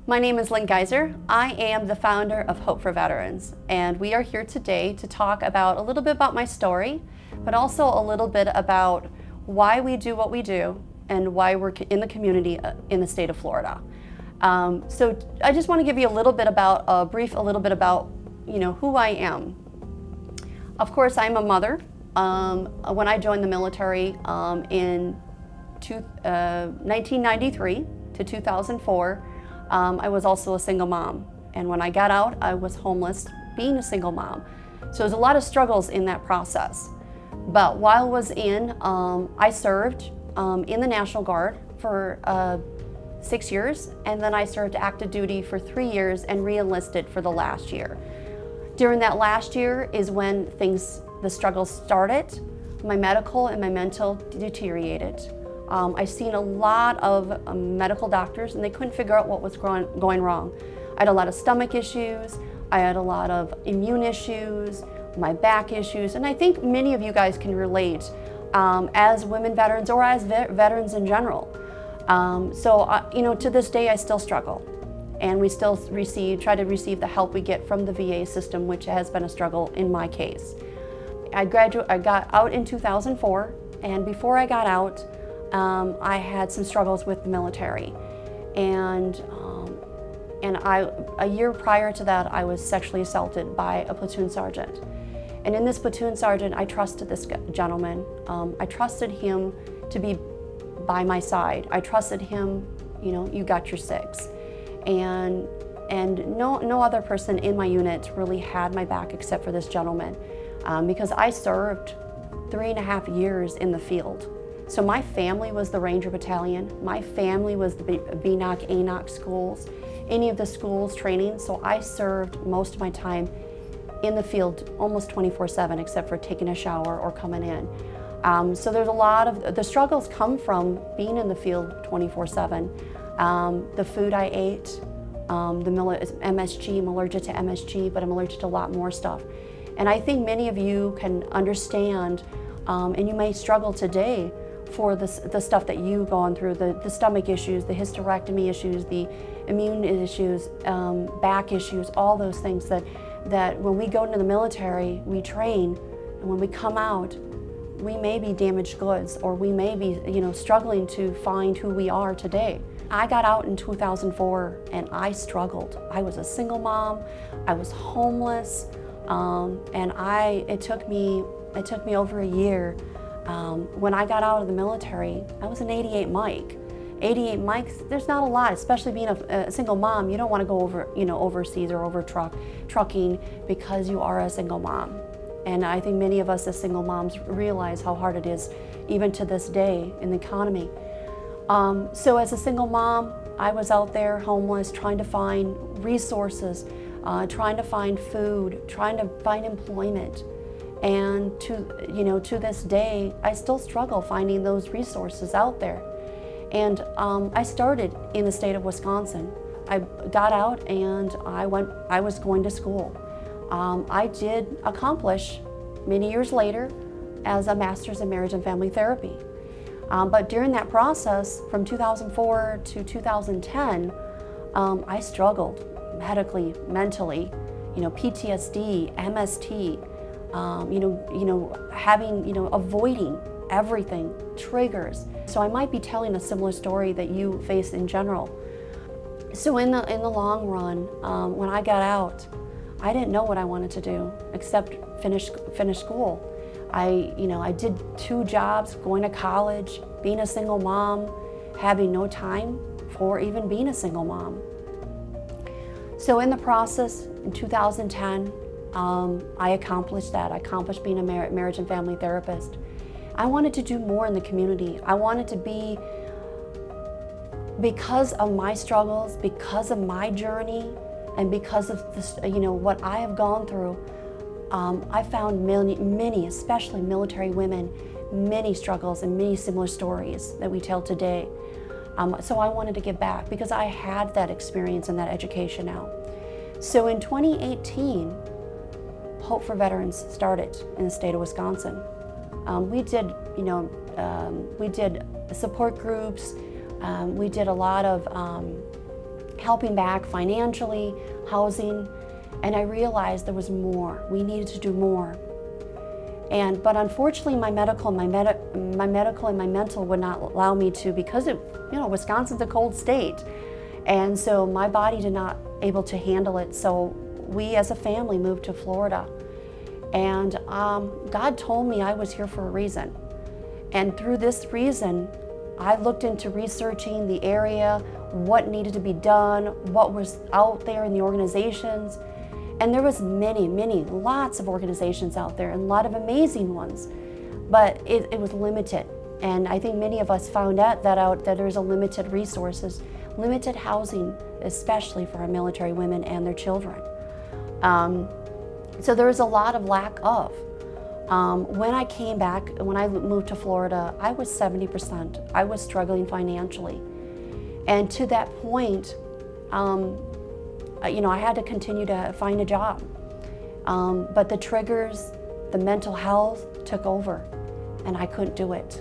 My name is Lynn Geiser. I am the founder of Hope for Veterans, and we are here today to talk about a little bit about my story, but also a little bit about why we do what we do and why we're in the community in the state of Florida. So I just want to give you a little bit about, who I am. Of course, I'm a mother. When I joined the military in 1993 to 2004, I was also a single mom. And when I got out, I was homeless, being a single mom. So there's a lot of struggles in that process. But while I was I served in the National Guard for 6 years, and then I served active duty for 3 years and re-enlisted for the last year. During that last year is when the struggles started. My medical and my mental deteriorated. I've seen a lot of medical doctors and they couldn't figure out what was going wrong. I had a lot of stomach issues, I had a lot of immune issues, my back issues, and I think many of you guys can relate as women veterans or as veterans in general. To this day I still struggle, and we still try to receive the help we get from the VA system, which has been a struggle in my case. I got out in 2004, and before I got out, I had some struggles with the military, and a year prior to that, I was sexually assaulted by a platoon sergeant. And in this platoon sergeant, I trusted this gentleman. I trusted him to be by my side. I trusted him, you got your six. And no other person in my unit really had my back except for this gentleman, because I served 3.5 years in the field. So my family was the Ranger Battalion. My family was the BNOC, ANOC schools, any of the schools training. So I served most of my time in the field almost 24/7, except for taking a shower or coming in. So there's a lot of, the struggles come from being in the field 24/7. The food I ate, MSG, I'm allergic to MSG, but I'm allergic to a lot more stuff. And I think many of you can understand, and you may struggle today for the stuff that you've gone through, the stomach issues, the hysterectomy issues, the immune issues, back issues, all those things that when we go into the military, we train, and when we come out, we may be damaged goods, or we may be struggling to find who we are today. I got out in 2004 and I struggled. I was a single mom, I was homeless, and it took me over a year. When I got out of the military, I was an 88 mic. 88 mics, there's not a lot, especially being a single mom. You don't want to go over, overseas or over trucking because you are a single mom. And I think many of us as single moms realize how hard it is, even to this day in the economy. So as a single mom, I was out there homeless, trying to find resources, trying to find food, trying to find employment. And to this day, I still struggle finding those resources out there. And I started in the state of Wisconsin. I got out and I was going to school. I did accomplish many years later as a master's in marriage and family therapy. But during that process, from 2004 to 2010, I struggled medically, mentally, PTSD, MST, avoiding everything, triggers. So I might be telling a similar story that you face in general. So in the long run, when I got out, I didn't know what I wanted to do except finish school. I did 2 jobs, going to college, being a single mom, having no time for even being a single mom. So in the process, in 2010, I accomplished that. I accomplished being a marriage and family therapist. I wanted to do more in the community. I wanted to be, because of my struggles, because of my journey, and because of this, what I have gone through, I found many, especially military women, many struggles and many similar stories that we tell today. So I wanted to give back because I had that experience and that education now. So in 2018, Hope for Veterans started in the state of Wisconsin. We did support groups. We did a lot of helping back financially, housing, and I realized there was more. We needed to do more. But unfortunately, my medical and my mental would not allow me to, because Wisconsin's a cold state. And so my body did not able to handle it. So we as a family moved to Florida. And God told me I was here for a reason. And through this reason, I looked into researching the area, what needed to be done, what was out there in the organizations. And there was lots of organizations out there, and a lot of amazing ones, but it was limited. And I think many of us found out that there's a limited resources, limited housing, especially for our military women and their children. So there was a lot of lack of. When I came back, when I moved to Florida, I was 70%. I was struggling financially. And to that point, I had to continue to find a job. But the triggers, the mental health took over, and I couldn't do it.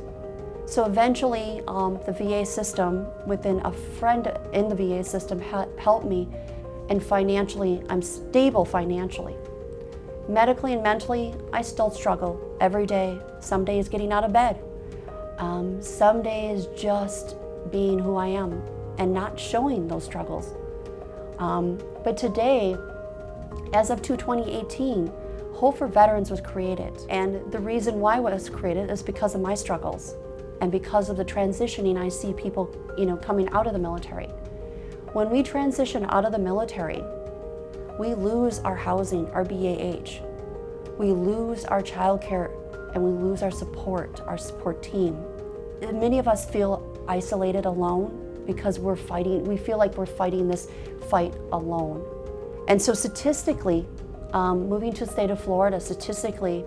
So eventually, the VA system, within a friend in the VA system, helped me, and financially, I'm stable financially. Medically and mentally, I still struggle every day. Some days getting out of bed. Some days just being who I am and not showing those struggles. But today, as of 2018, Hope for Veterans was created. And the reason why it was created is because of my struggles and because of the transitioning I see people, coming out of the military. When we transition out of the military, we lose our housing, our BAH. We lose our childcare, and we lose our support team. Many of us feel isolated, alone, because we feel like we're fighting this fight alone. And so statistically, moving to the state of Florida, statistically,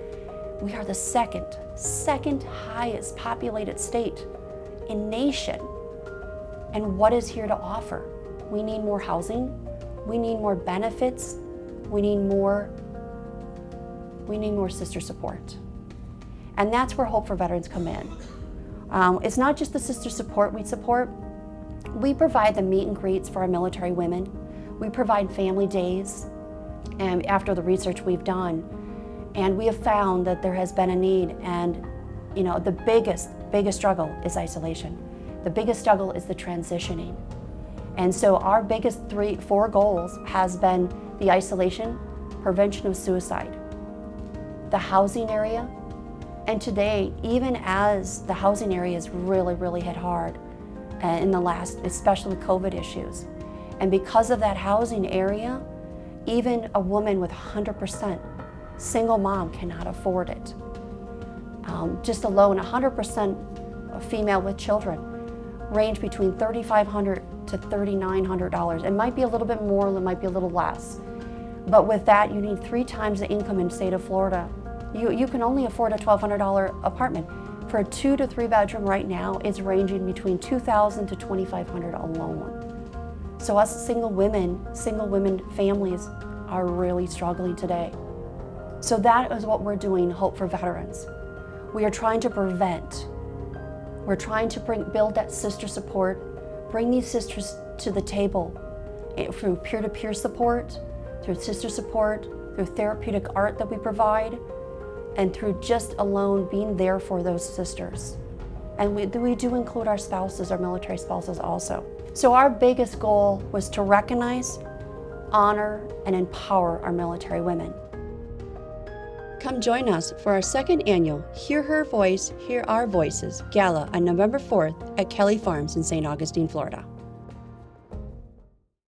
we are the second highest populated state in nation. And what is here to offer? We need more housing, we need more benefits, we need more sister support. And that's where Hope for Veterans come in. It's not just the sister support we support. We provide the meet and greets for our military women. We provide family days, and after the research we've done, and we have found that there has been a need, and the biggest struggle is isolation. The biggest struggle is the transitioning. And so our biggest 4 goals has been the isolation, prevention of suicide, the housing area, and today, even as the housing area is really hit hard in the last, especially with COVID issues. And because of that housing area, even a woman with 100% single mom cannot afford it. Just alone, 100% female with children range between $3,500 to $3,900. It might be a little bit more, it might be a little less. But with that, you need 3 times the income in the state of Florida. You can only afford a $1,200 apartment. For a 2 to 3 bedroom right now, it's ranging between $2,000 to $2,500 alone. So us single women families are really struggling today. So that is what we're doing, Hope for Veterans. We are trying to prevent. We're trying to build that sister support, bring these sisters to the table through peer-to-peer support, through sister support, through therapeutic art that we provide, and through just alone being there for those sisters. And we do include our spouses, our military spouses also. So our biggest goal was to recognize, honor, and empower our military women. Come join us for our 2nd annual Hear Her Voice, Hear Our Voices Gala on November 4th at Kelly Farms in St. Augustine, Florida.